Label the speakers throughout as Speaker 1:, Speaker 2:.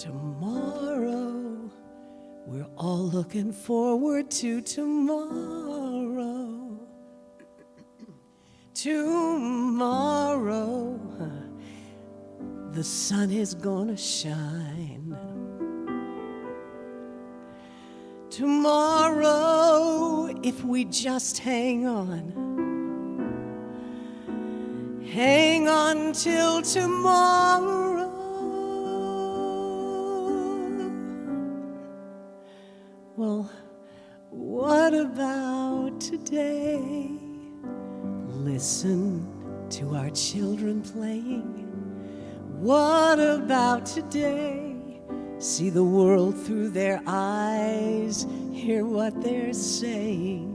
Speaker 1: Tomorrow, we're all looking forward to tomorrow. Tomorrow, the sun is gonna shine. Tomorrow, if we just hang on till tomorrow. Well, what about today? Listen to our children playing. What about today? See the world through their eyes, hear what they're saying.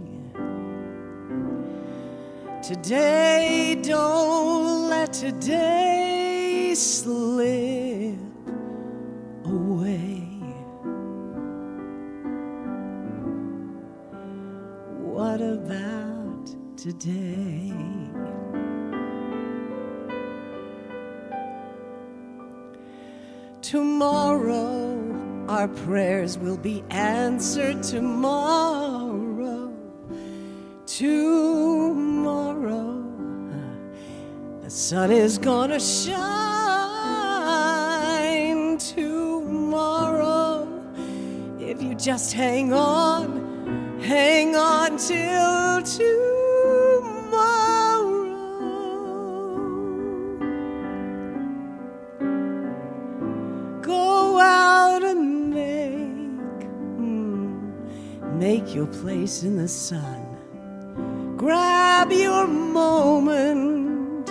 Speaker 1: Today, don't let today slip away. What about today? Tomorrow, our prayers will be answered. Tomorrow, the sun is gonna shine. Tomorrow, if you just hang on till tomorrow. Go out and make your place in the sun. Grab your moment.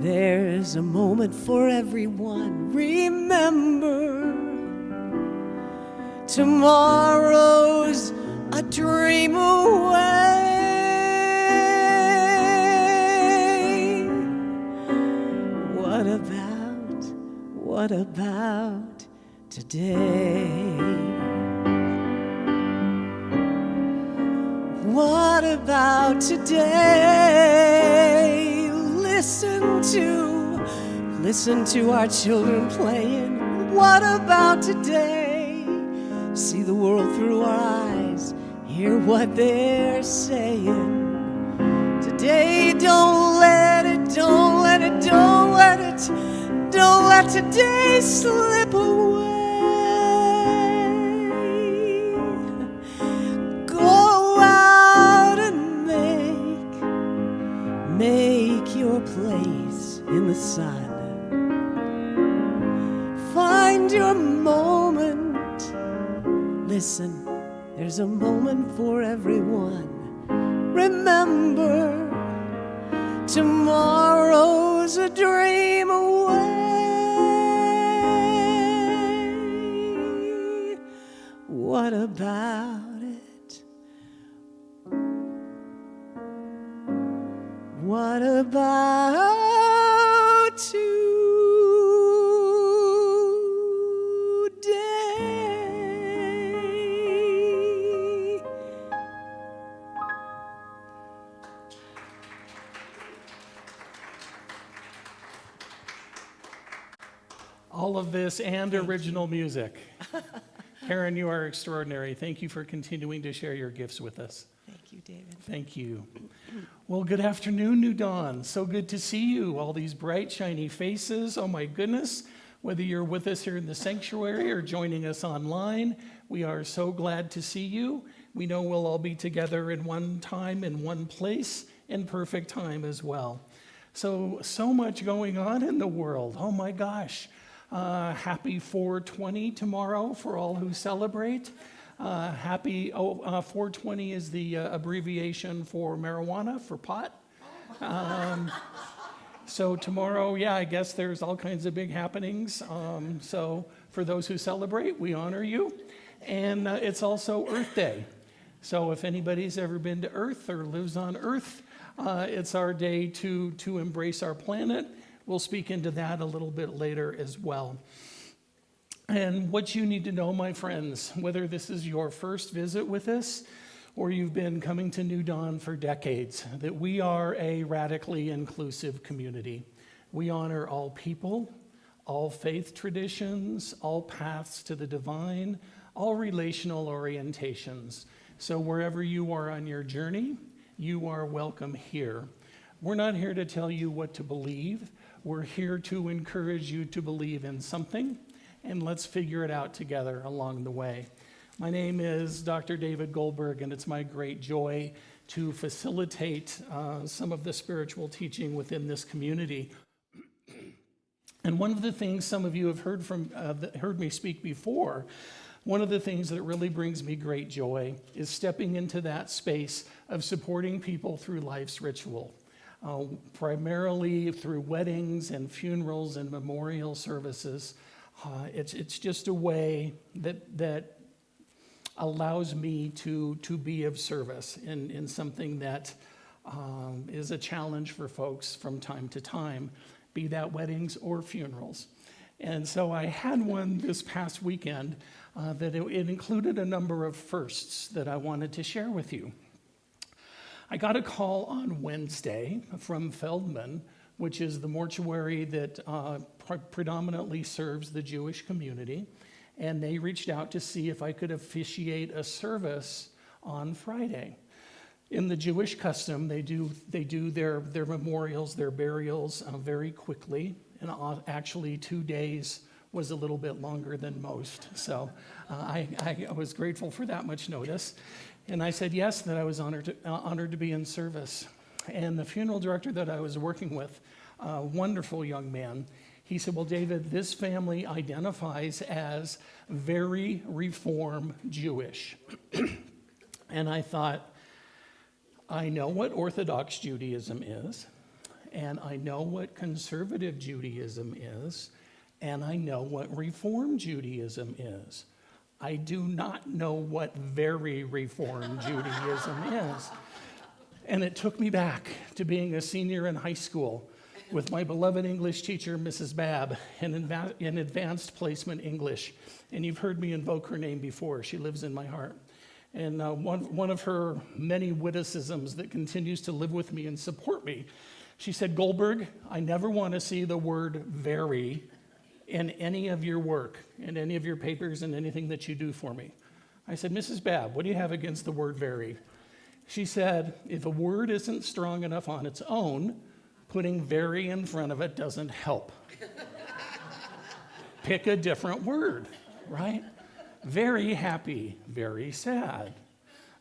Speaker 1: There's a moment for everyone. Remember, tomorrow's a dream away. What about today? What about today? Listen to our children playing. What about today? See the world through our eyes, hear what they're saying. Today, don't let today slip away. Go out and make your place in the sun. Find your moment. Listen, there's a moment for everyone. Remember, tomorrow's a dream away. What about it? What about today?
Speaker 2: All of this and original music. Karen, you are extraordinary. Thank you for continuing to share your gifts with us.
Speaker 1: Thank you, David.
Speaker 2: Thank you. Well, good afternoon, New Dawn. So good to see you. All these bright, shiny faces. Oh, my goodness. Whether you're with us here in the sanctuary or joining us online, we are so glad to see you. We know we'll all be together in one time, in one place, in perfect time as well. So much going on in the world. Oh, my gosh. Happy 420 tomorrow for all who celebrate. 420 is the abbreviation for marijuana, for pot. So tomorrow, I guess there's all kinds of big happenings. So for those who celebrate, we honor you. And it's also Earth Day. So if anybody's ever been to Earth or lives on Earth, it's our day to embrace our planet. We'll speak into that a little bit later as well. And what you need to know, my friends, whether this is your first visit with us or you've been coming to New Dawn for decades, that we are a radically inclusive community. We honor all people, all faith traditions, all paths to the divine, all relational orientations. So wherever you are on your journey, you are welcome here. We're not here to tell you what to believe. We're here to encourage you to believe in something, and let's figure it out together along the way. My name is Dr. David Goldberg, and it's my great joy to facilitate some of the spiritual teaching within this community. And one of the things some of you have heard me speak before, one of the things that really brings me great joy is stepping into that space of supporting people through life's ritual, primarily through weddings and funerals and memorial services. It's just a way that allows me to be of service in something that is a challenge for folks from time to time, be that weddings or funerals. And so I had one this past weekend that it included a number of firsts that I wanted to share with you. I got a call on Wednesday from Feldman, which is the mortuary that predominantly serves the Jewish community, and they reached out to see if I could officiate a service on Friday. In the Jewish custom, they do their memorials, their burials very quickly, and actually 2 days was a little bit longer than most. So I was grateful for that much notice, and I said yes, that I was honored to be in service. And the funeral director that I was working with, a wonderful young man, he said, well, David, this family identifies as very Reform Jewish. And I thought, I know what Orthodox Judaism is, and I know what conservative Judaism is, and I know what Reform Judaism is. I do not know what very Reform Judaism is. And it took me back to being a senior in high school with my beloved English teacher, Mrs. Babb, in advanced placement English. And you've heard me invoke her name before. She lives in my heart. And one of her many witticisms that continues to live with me and support me, she said, Goldberg, I never want to see the word very in any of your work, in any of your papers, and anything that you do for me. I said, Mrs. Babb, what do you have against the word very? She said, if a word isn't strong enough on its own, putting very in front of it doesn't help. Pick a different word, right? Very happy, very sad,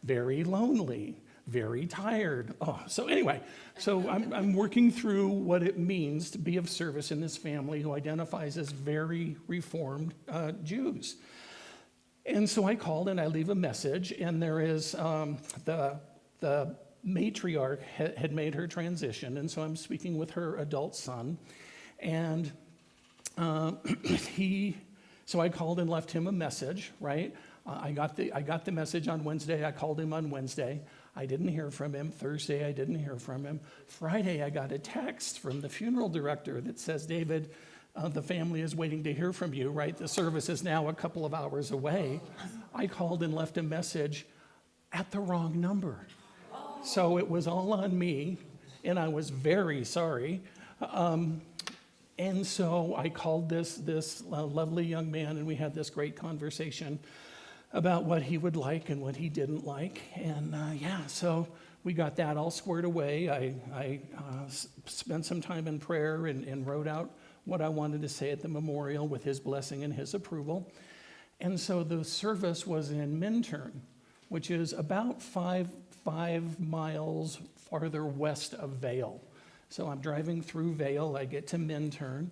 Speaker 2: very lonely, very tired. Oh, so anyway, I'm working through what it means to be of service in this family who identifies as very Reformed Jews. And so I called and I leave a message, and there is the matriarch had made her transition, and so I'm speaking with her adult son, and so I called and left him a message, right? I got the message on Wednesday. I called him on Wednesday. I didn't hear from him. Thursday, I didn't hear from him. Friday, I got a text from the funeral director that says, David, the family is waiting to hear from you, right? The service is now a couple of hours away. I called and left a message at the wrong number. So it was all on me, and I was very sorry. And so I called this lovely young man, and we had this great conversation about what he would like and what he didn't like. And so we got that all squared away. I spent some time in prayer and wrote out what I wanted to say at the memorial with his blessing and his approval. And so the service was in Minturn, which is about five miles farther west of Vail. So I'm driving through Vail, I get to Minturn,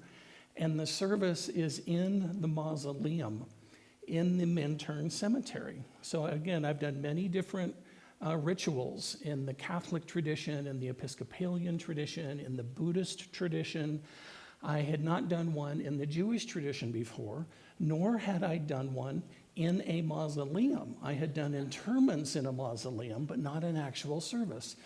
Speaker 2: and the service is in the mausoleum in the Minturn Cemetery. So again, I've done many different rituals in the Catholic tradition, in the Episcopalian tradition, in the Buddhist tradition. I had not done one in the Jewish tradition before, nor had I done one in a mausoleum. I had done interments in a mausoleum, but not an actual service.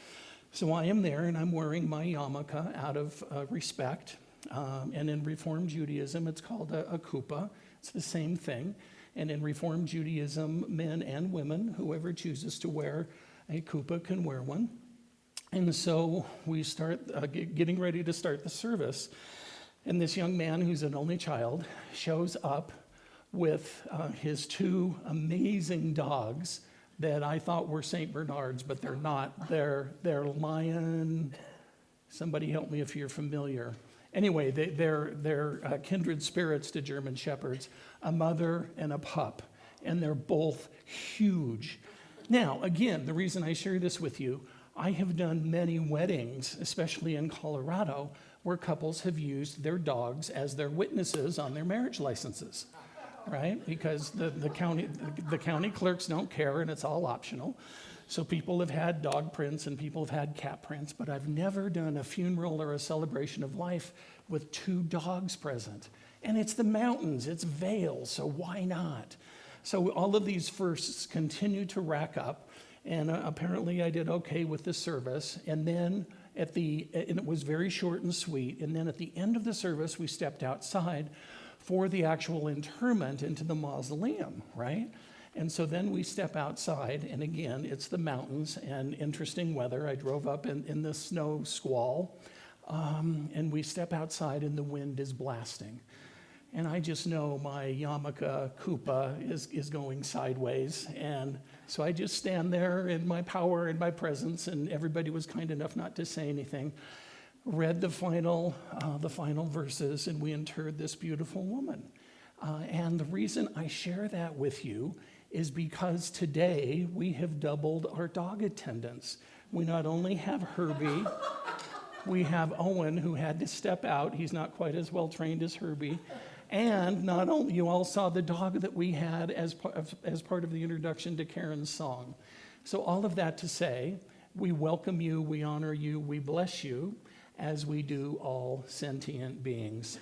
Speaker 2: So I am there, and I'm wearing my yarmulke out of respect. And in Reform Judaism, it's called a kuppah. It's the same thing. And in Reform Judaism, men and women, whoever chooses to wear a kuppah can wear one. And so we start getting ready to start the service. And this young man, who's an only child, shows up with his two amazing dogs that I thought were St. Bernards, but they're not. They're lion. Somebody help me if you're familiar. Anyway, they're kindred spirits to German Shepherds, a mother and a pup, and they're both huge. Now, again, the reason I share this with you, I have done many weddings, especially in Colorado, where couples have used their dogs as their witnesses on their marriage licenses, right? Because the county clerks don't care, and it's all optional. So people have had dog prints and people have had cat prints, but I've never done a funeral or a celebration of life with two dogs present. And it's the mountains, it's Vail, so why not? So all of these firsts continue to rack up, and apparently I did okay with the service. And then and it was very short and sweet. And then at the end of the service, we stepped outside for the actual interment into the mausoleum, right? And so then we step outside, and again, it's the mountains and interesting weather. I drove up in the snow squall, and we step outside, and the wind is blasting. And I just know my yarmulke kupa is going sideways. And so I just stand there in my power and my presence, and everybody was kind enough not to say anything. Read the final verses, and we interred this beautiful woman. And the reason I share that with you is because today we have doubled our dog attendance. We not only have Herbie, we have Owen, who had to step out. He's not quite as well trained as Herbie. And not only, you all saw the dog that we had as part of the introduction to Karen's song. So all of that to say, we welcome you, we honor you, we bless you, as we do all sentient beings.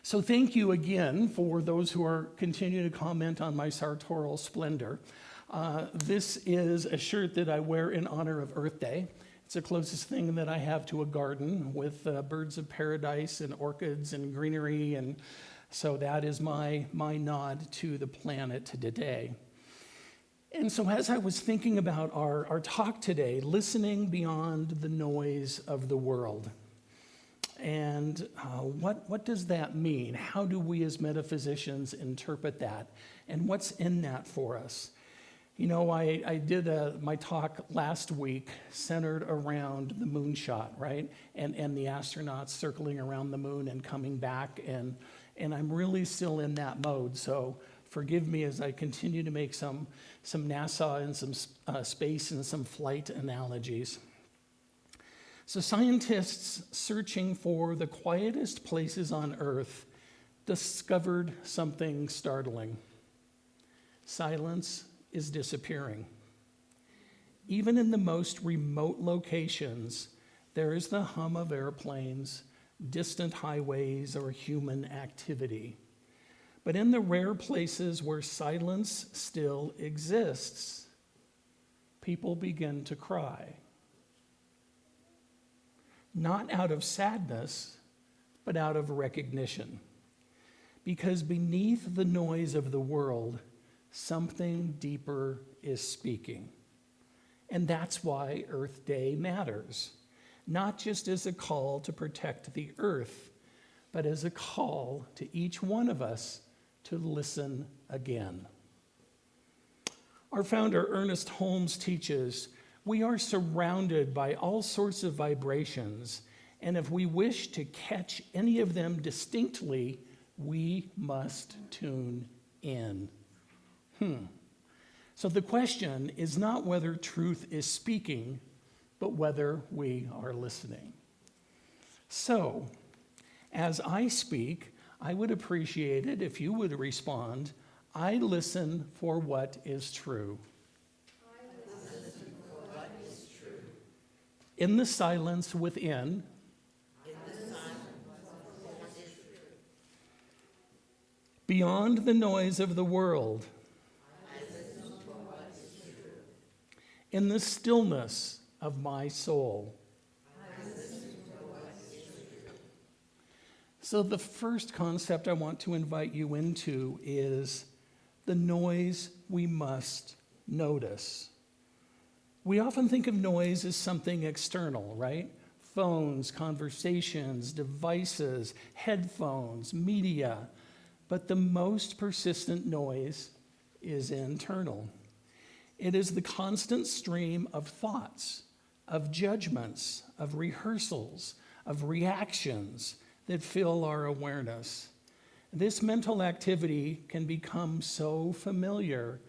Speaker 2: So thank you again for those who are continuing to comment on my sartorial splendor. This is a shirt that I wear in honor of Earth Day. It's the closest thing that I have to a garden with birds of paradise and orchids and greenery, and so that is my nod to the planet today. And so as I was thinking about our talk today, listening beyond the noise of the world, and what does that mean? How do we as metaphysicians interpret that? And what's in that for us? You know, I did my talk last week centered around the moonshot, right? And the astronauts circling around the moon and coming back. And I'm really still in that mode. So forgive me as I continue to make some NASA and some space and some flight analogies. So scientists searching for the quietest places on Earth discovered something startling. Silence is disappearing. Even in the most remote locations, there is the hum of airplanes, distant highways, or human activity. But in the rare places where silence still exists, people begin to cry. Not out of sadness, but out of recognition. Because beneath the noise of the world, something deeper is speaking. And that's why Earth Day matters. Not just as a call to protect the earth, but as a call to each one of us to listen again. Our founder, Ernest Holmes, teaches, we are surrounded by all sorts of vibrations, and if we wish to catch any of them distinctly, we must tune in. So the question is not whether truth is speaking, but whether we are listening. So, as I speak, I would appreciate it if you would respond, I listen for what is true.
Speaker 3: I listen for what is true.
Speaker 2: In the silence within, beyond the noise of the world, in the stillness of my soul. So the first concept I want to invite you into is the noise we must notice. We often think of noise as something external, right? phones, conversations, devices, headphones, media. But the most persistent noise is internal. It is the constant stream of thoughts, of judgments, of rehearsals, of reactions that fill our awareness. This mental activity can become so familiar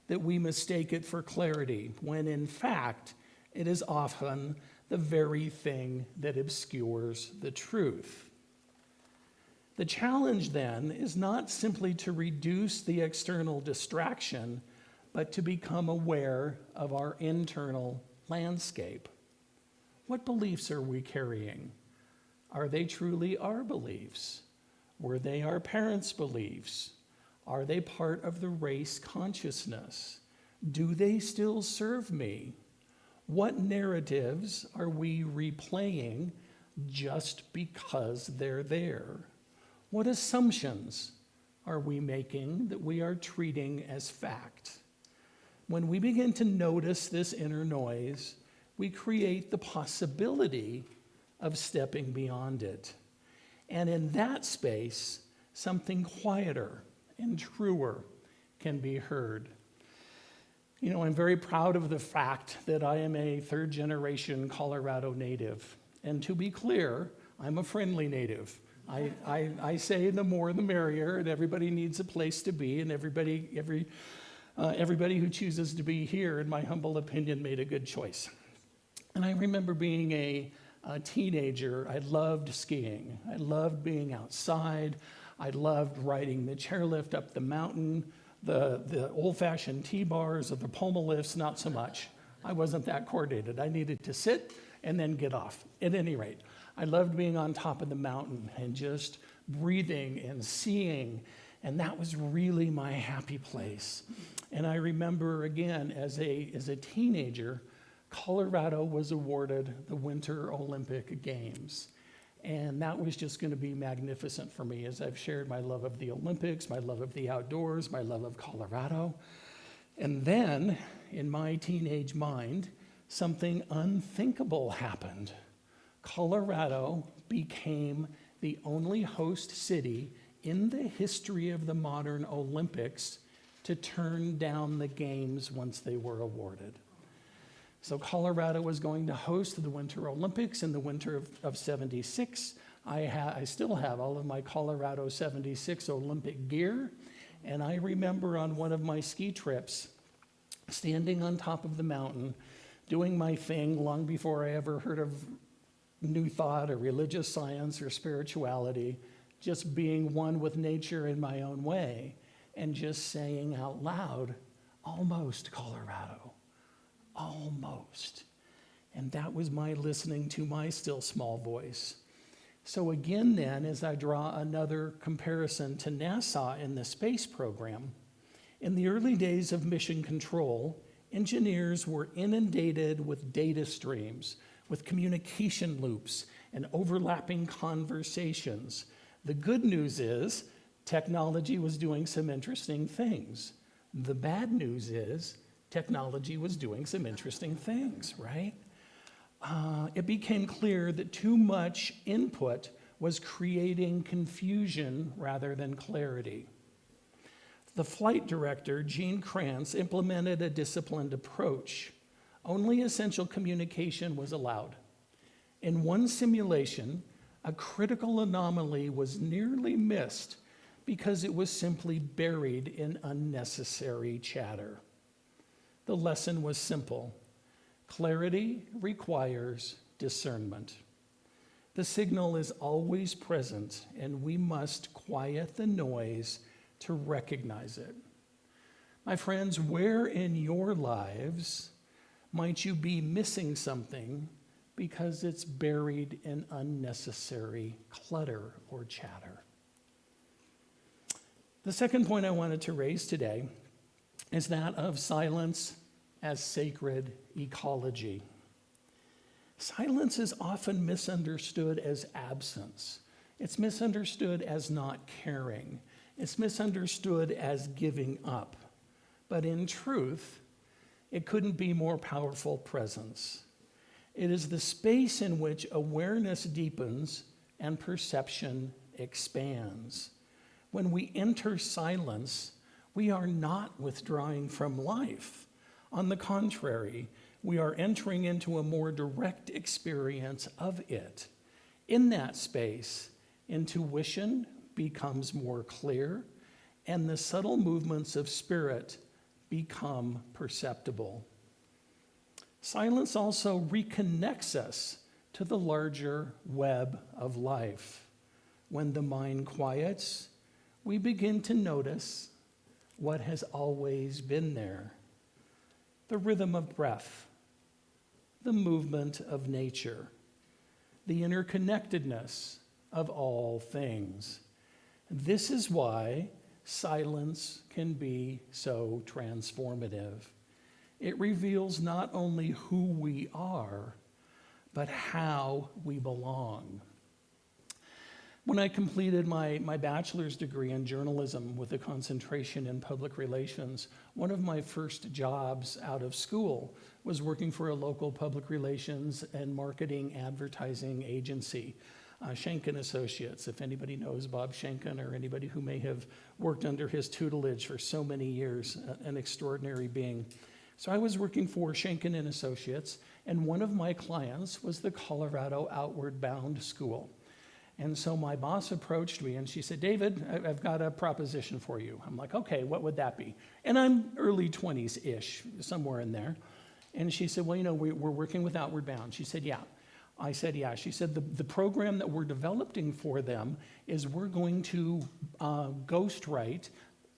Speaker 2: that we mistake it for clarity, when in fact, it is often the very thing that obscures the truth. The challenge then is not simply to reduce the external distraction, but to become aware of our internal landscape. What beliefs are we carrying? Are they truly our beliefs? Were they our parents' beliefs? Are they part of the race consciousness? Do they still serve me? What narratives are we replaying just because they're there? What assumptions are we making that we are treating as fact? When we begin to notice this inner noise, we create the possibility of stepping beyond it. And in that space, something quieter and truer can be heard. You know, I'm very proud of the fact that I am a third-generation Colorado native. And to be clear, I'm a friendly native. I say the more the merrier, and everybody needs a place to be, and everybody who chooses to be here, in my humble opinion, made a good choice. And I remember being a teenager, I loved skiing. I loved being outside. I loved riding the chairlift up the mountain. The old-fashioned T-bars or the Poma lifts, not so much. I wasn't that coordinated. I needed to sit and then get off. At any rate, I loved being on top of the mountain and just breathing and seeing, and that was really my happy place. And I remember, again, as a teenager, Colorado was awarded the Winter Olympic Games. And that was just going to be magnificent for me, as I've shared my love of the Olympics, my love of the outdoors, my love of Colorado. And then, in my teenage mind, something unthinkable happened. Colorado became the only host city in the history of the modern Olympics to turn down the games once they were awarded. So Colorado was going to host the Winter Olympics in the winter of 76. I still have all of my Colorado 76 Olympic gear. And I remember on one of my ski trips, standing on top of the mountain, doing my thing long before I ever heard of New Thought or religious science or spirituality, just being one with nature in my own way, and just saying out loud, almost Colorado. Almost. And that was my listening to my still small voice. So again then, as I draw another comparison to NASA in the space program, in the early days of mission control, engineers were inundated with data streams, with communication loops and overlapping conversations. The good news is technology was doing some interesting things. The bad news is technology was doing some interesting things, right? It became clear that too much input was creating confusion rather than clarity. The flight director, Gene Kranz, implemented a disciplined approach. Only essential communication was allowed. In one simulation, a critical anomaly was nearly missed because it was simply buried in unnecessary chatter. The lesson was simple. Clarity requires discernment. The signal is always present, and we must quiet the noise to recognize it. My friends, where in your lives might you be missing something because it's buried in unnecessary clutter or chatter? The second point I wanted to raise today is that of silence as sacred ecology. Silence is often misunderstood as absence. It's misunderstood as not caring. It's misunderstood as giving up. But in truth, it couldn't be more powerful presence. It is the space in which awareness deepens and perception expands. When we enter silence, we are not withdrawing from life. On the contrary, we are entering into a more direct experience of it. In that space, intuition becomes more clear, and the subtle movements of spirit become perceptible. Silence also reconnects us to the larger web of life. When the mind quiets, we begin to notice what has always been there: the rhythm of breath, the movement of nature, the interconnectedness of all things. This is why silence can be so transformative. It reveals not only who we are, but how we belong. When I completed my bachelor's degree in journalism with a concentration in public relations, one of my first jobs out of school was working for a local public relations and marketing advertising agency, Schenken Associates. If anybody knows Bob Schenken, or anybody who may have worked under his tutelage for so many years, an extraordinary being. So I was working for Schenken and Associates, and one of my clients was the Colorado Outward Bound School. And so my boss approached me and she said, "David, I've got a proposition for you." I'm like, "Okay, what would that be?" And I'm early 20s-ish, somewhere in there. And she said, "Well, we're working with Outward Bound." She said, "Yeah." I said, "Yeah." She said, the program that we're developing for them is we're going to ghostwrite,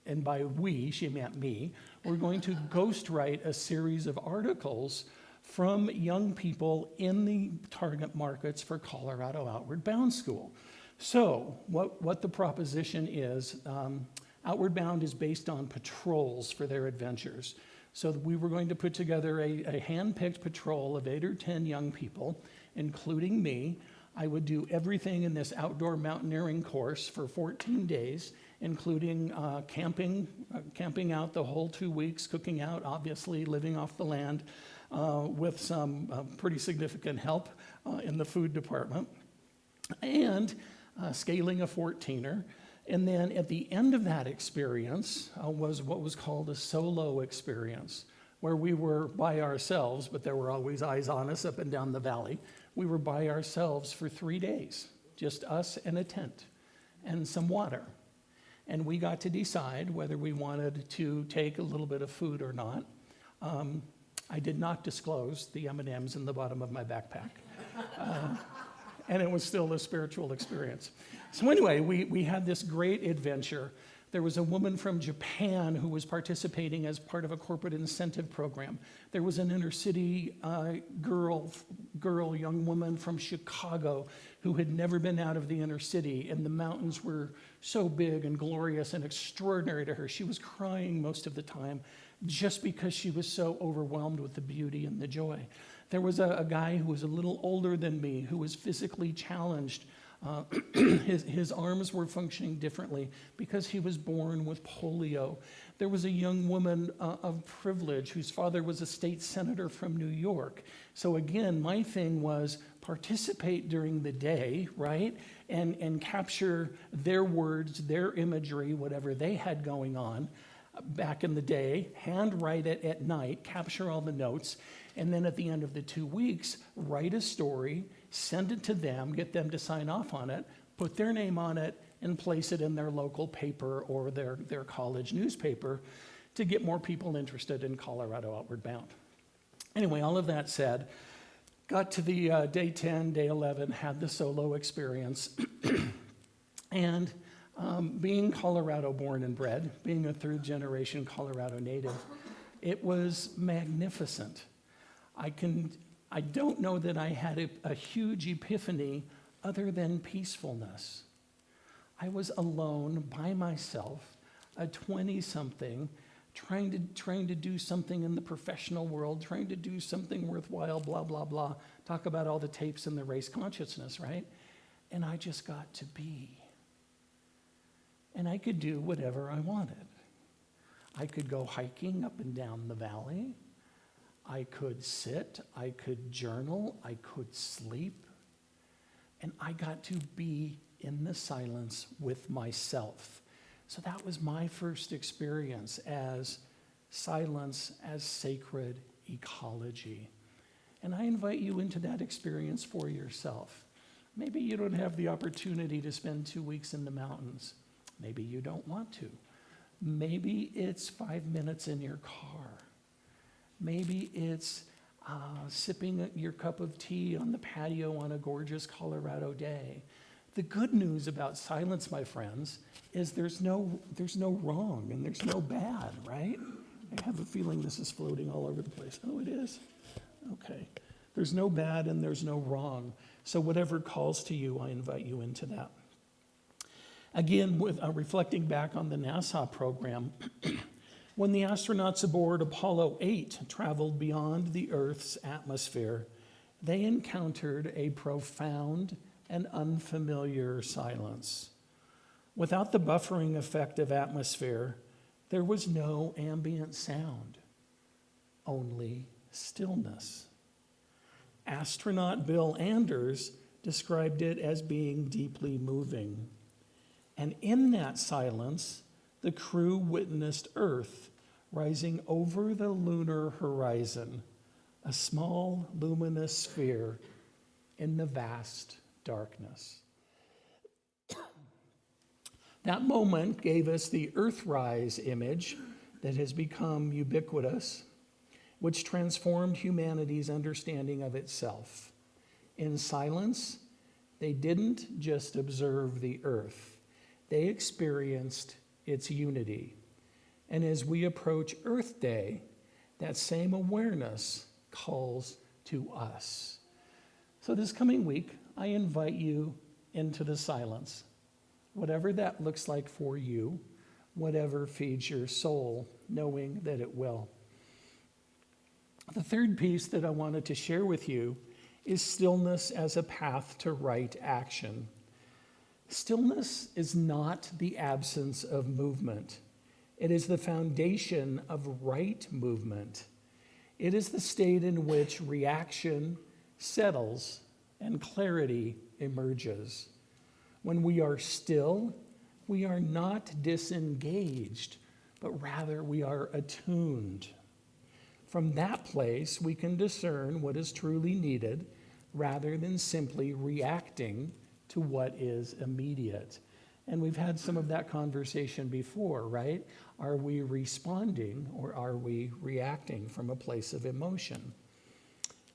Speaker 2: and by we, she meant me, we're going to ghostwrite a series of articles from young people in the target markets for Colorado Outward Bound School. So what the proposition is, Outward Bound is based on patrols for their adventures. So we were going to put together a hand-picked patrol of 8 or 10 young people, including me. I would do everything in this outdoor mountaineering course for 14 days, including camping out the whole 2 weeks, cooking out, obviously living off the land, with some pretty significant help in the food department, and scaling a 14er. And then at the end of that experience was what was called a solo experience, where we were by ourselves, but there were always eyes on us up and down the valley. We were by ourselves for 3 days, just us and a tent and some water. And we got to decide whether we wanted to take a little bit of food or not. I did not disclose the M&Ms in the bottom of my backpack. And it was still a spiritual experience. So anyway, we had this great adventure. There was a woman from Japan who was participating as part of a corporate incentive program. There was an inner city young woman from Chicago who had never been out of the inner city, and the mountains were so big and glorious and extraordinary to her. She was crying most of the time just because she was so overwhelmed with the beauty and the joy. There was a guy who was a little older than me who was physically challenged. His arms were functioning differently because he was born with polio. There was a young woman of privilege whose father was a state senator from New York. So again, my thing was participate during the day, right? And capture their words, their imagery, whatever they had going on back in the day, handwrite it at night, capture all the notes, and then at the end of the 2 weeks, write a story, send it to them, get them to sign off on it, put their name on it, and place it in their local paper or their college newspaper to get more people interested in Colorado Outward Bound. Anyway, all of that said, got to the day 10, day 11, had the solo experience, and being Colorado born and bred, being a third-generation Colorado native, it was magnificent. I don't know that I had a huge epiphany other than peacefulness. I was alone by myself, a 20-something, trying to do something in the professional world, trying to do something worthwhile, blah, blah, blah. Talk about all the tapes and the race consciousness, right? And I just got to be. And I could do whatever I wanted. I could go hiking up and down the valley. I could sit, I could journal, I could sleep, and I got to be in the silence with myself. So that was my first experience as silence as sacred ecology. And I invite you into that experience for yourself. Maybe you don't have the opportunity to spend 2 weeks in the mountains. Maybe you don't want to. Maybe it's 5 minutes in your car. Maybe it's sipping your cup of tea on the patio on a gorgeous Colorado day. The good news about silence, my friends, is there's no wrong and there's no bad, right? I have a feeling this is floating all over the place. Oh, it is? Okay. There's no bad and there's no wrong. So whatever calls to you, I invite you into that. Again, with reflecting back on the NASA program, when the astronauts aboard Apollo 8 traveled beyond the Earth's atmosphere, they encountered a profound and unfamiliar silence. Without the buffering effect of atmosphere, there was no ambient sound, only stillness. Astronaut Bill Anders described it as being deeply moving. And in that silence, the crew witnessed Earth rising over the lunar horizon, a small luminous sphere in the vast darkness. That moment gave us the Earthrise image that has become ubiquitous, which transformed humanity's understanding of itself. In silence, they didn't just observe the Earth, they experienced its unity. And as we approach Earth Day, that same awareness calls to us. So this coming week, I invite you into the silence. Whatever that looks like for you, whatever feeds your soul, knowing that it will. The third piece that I wanted to share with you is stillness as a path to right action. Stillness is not the absence of movement. It is the foundation of right movement. It is the state in which reaction settles and clarity emerges. When we are still, we are not disengaged, but rather we are attuned. From that place, we can discern what is truly needed rather than simply reacting to what is immediate. And we've had some of that conversation before, right? Are we responding or are we reacting from a place of emotion?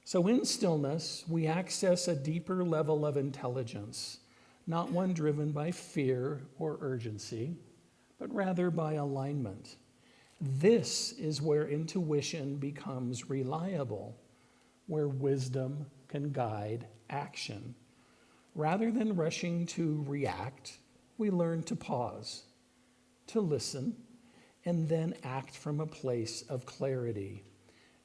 Speaker 2: So in stillness, we access a deeper level of intelligence, not one driven by fear or urgency, but rather by alignment. This is where intuition becomes reliable, where wisdom can guide action. Rather than rushing to react, we learn to pause, to listen, and then act from a place of clarity.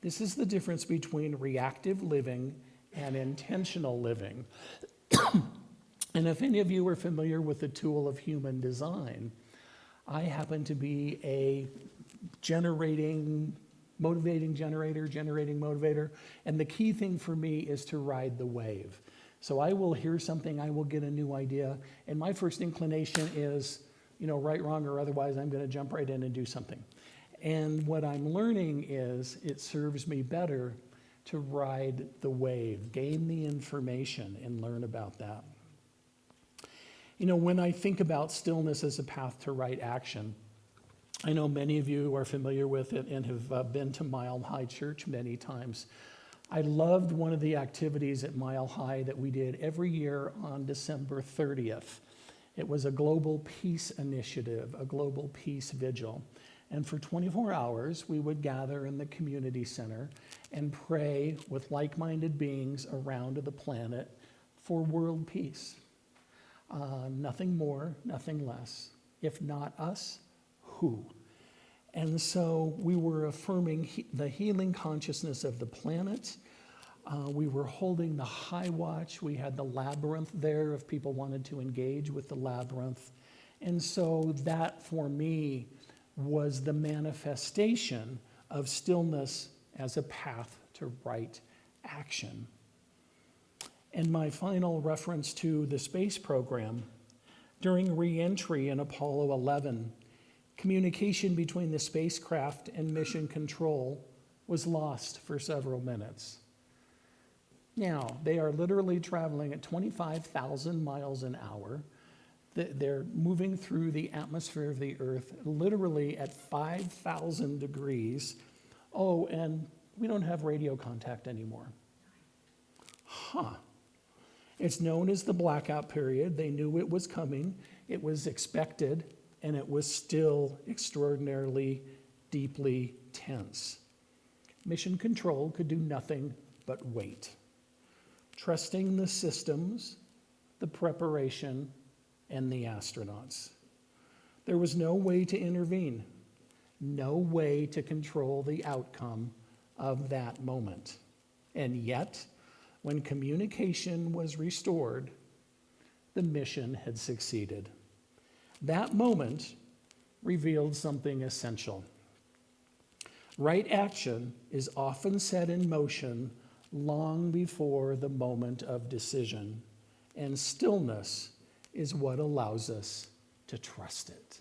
Speaker 2: This is the difference between reactive living and intentional living. And if any of you are familiar with the tool of human design, I happen to be a generating motivator, and the key thing for me is to ride the wave. So I will hear something, I will get a new idea, and my first inclination is, right, wrong, or otherwise, I'm going to jump right in and do something. And what I'm learning is it serves me better to ride the wave, gain the information, and learn about that. When I think about stillness as a path to right action, I know many of you are familiar with it and have been to Mile High Church many times. I loved one of the activities at Mile High that we did every year on December 30th. It was a global peace initiative, a global peace vigil. And for 24 hours, we would gather in the community center and pray with like-minded beings around the planet for world peace. Nothing more, nothing less. If not us, who? And so we were affirming the healing consciousness of the planet. We were holding the high watch. We had the labyrinth there if people wanted to engage with the labyrinth. And so that, for me, was the manifestation of stillness as a path to right action. And my final reference to the space program, during re-entry in Apollo 11, communication between the spacecraft and mission control was lost for several minutes. Now, they are literally traveling at 25,000 miles an hour. They're moving through the atmosphere of the Earth literally at 5,000 degrees. Oh, and we don't have radio contact anymore. It's known as the blackout period. They knew it was coming. It was expected, and it was still extraordinarily, deeply tense. Mission control could do nothing but wait, trusting the systems, the preparation, and the astronauts. There was no way to intervene, no way to control the outcome of that moment. And yet, when communication was restored, the mission had succeeded. That moment revealed something essential. Right action is often set in motion long before the moment of decision, and stillness is what allows us to trust it.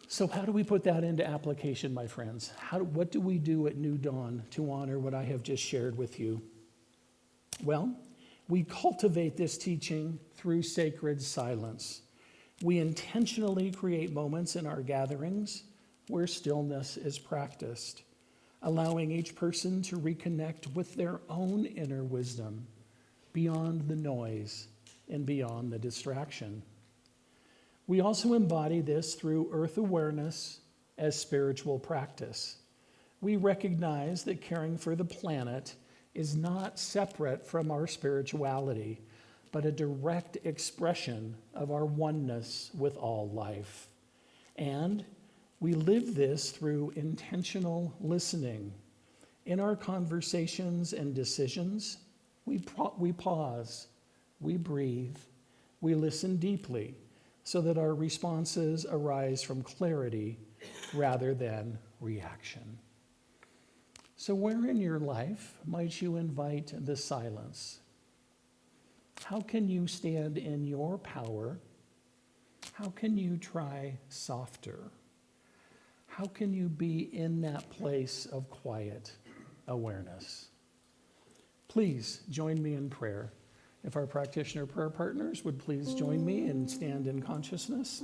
Speaker 2: So how do we put that into application, my friends? What do we do at New Dawn to honor what I have just shared with you? Well, we cultivate this teaching through sacred silence. We intentionally create moments in our gatherings where stillness is practiced, allowing each person to reconnect with their own inner wisdom beyond the noise and beyond the distraction. We also embody this through earth awareness as spiritual practice. We recognize that caring for the planet is not separate from our spirituality, but a direct expression of our oneness with all life. And we live this through intentional listening. In our conversations and decisions, we pause, we breathe, we listen deeply, so that our responses arise from clarity rather than reaction. So where in your life might you invite the silence? How can you stand in your power? How can you try softer? How can you be in that place of quiet awareness? Please join me in prayer. If our practitioner prayer partners would please join me and stand in consciousness.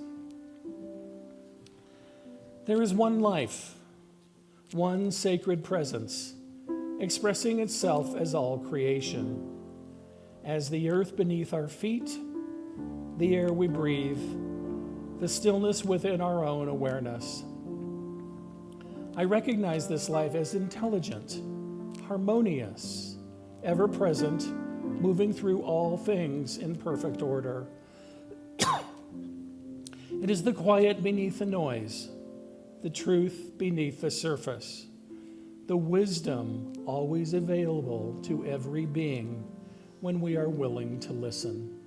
Speaker 2: There is one life, one sacred presence, expressing itself as all creation. As the earth beneath our feet, the air we breathe, the stillness within our own awareness. I recognize this life as intelligent, harmonious, ever-present, moving through all things in perfect order. It is the quiet beneath the noise, the truth beneath the surface, the wisdom always available to every being when we are willing to listen.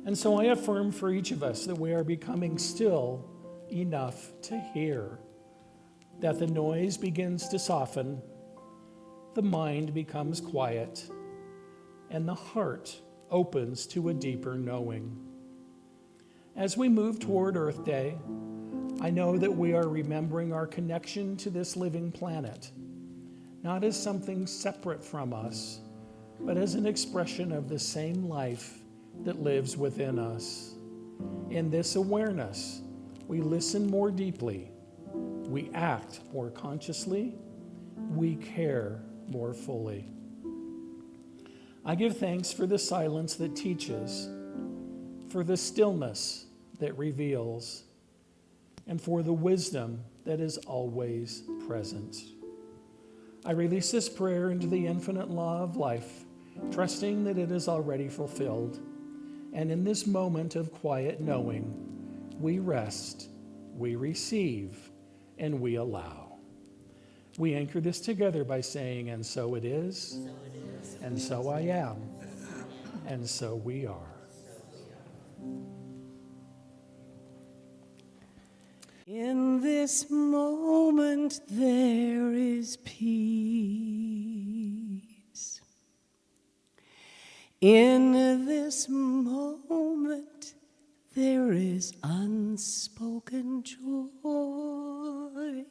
Speaker 2: And so I affirm for each of us that we are becoming still enough to hear, that the noise begins to soften, the mind becomes quiet, and the heart opens to a deeper knowing. As we move toward Earth Day, I know that we are remembering our connection to this living planet, not as something separate from us, but as an expression of the same life that lives within us. In this awareness, we listen more deeply, we act more consciously, we care more fully. I give thanks for the silence that teaches, for the stillness that reveals, and for the wisdom that is always present. I release this prayer into the infinite law of life, trusting that it is already fulfilled. And in this moment of quiet knowing, we rest, we receive, and we allow. We anchor this together by saying, and so it is, and so I am, and so we are.
Speaker 1: In this moment there is peace. In this moment there is unspoken joy.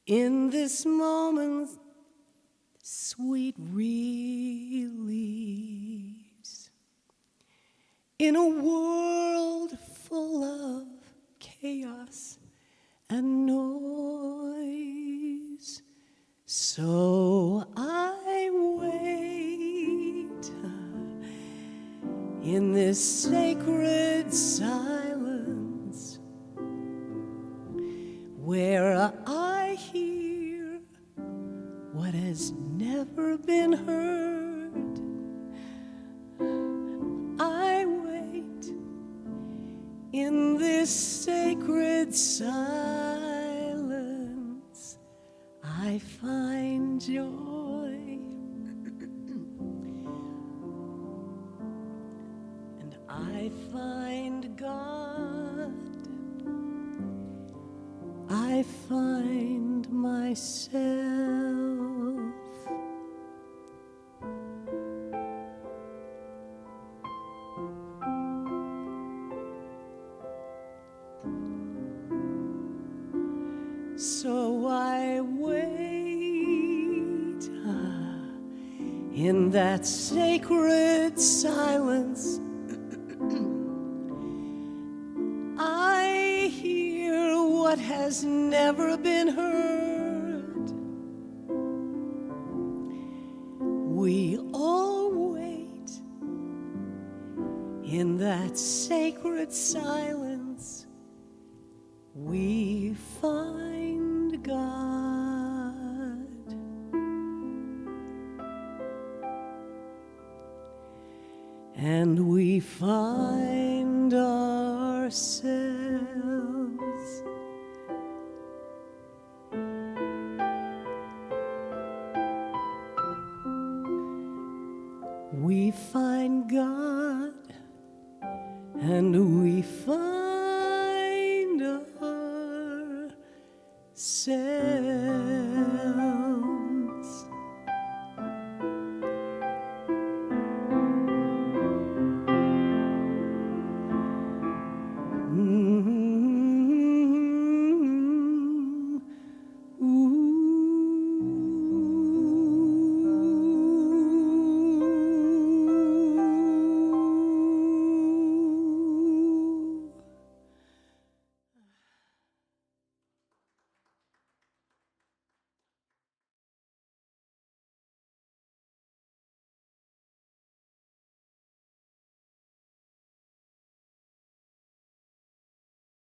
Speaker 1: In this moment, sweet release. In a world full of chaos and noise, so I wait in this sacred silence where I hear what has never been heard. I wait in this sacred silence. I find joy and I find God. I find myself. So I wait in that sacred silence. I hear what has never been heard. We all wait in that sacred silence. We find God. And we find ourselves. We find God, and we find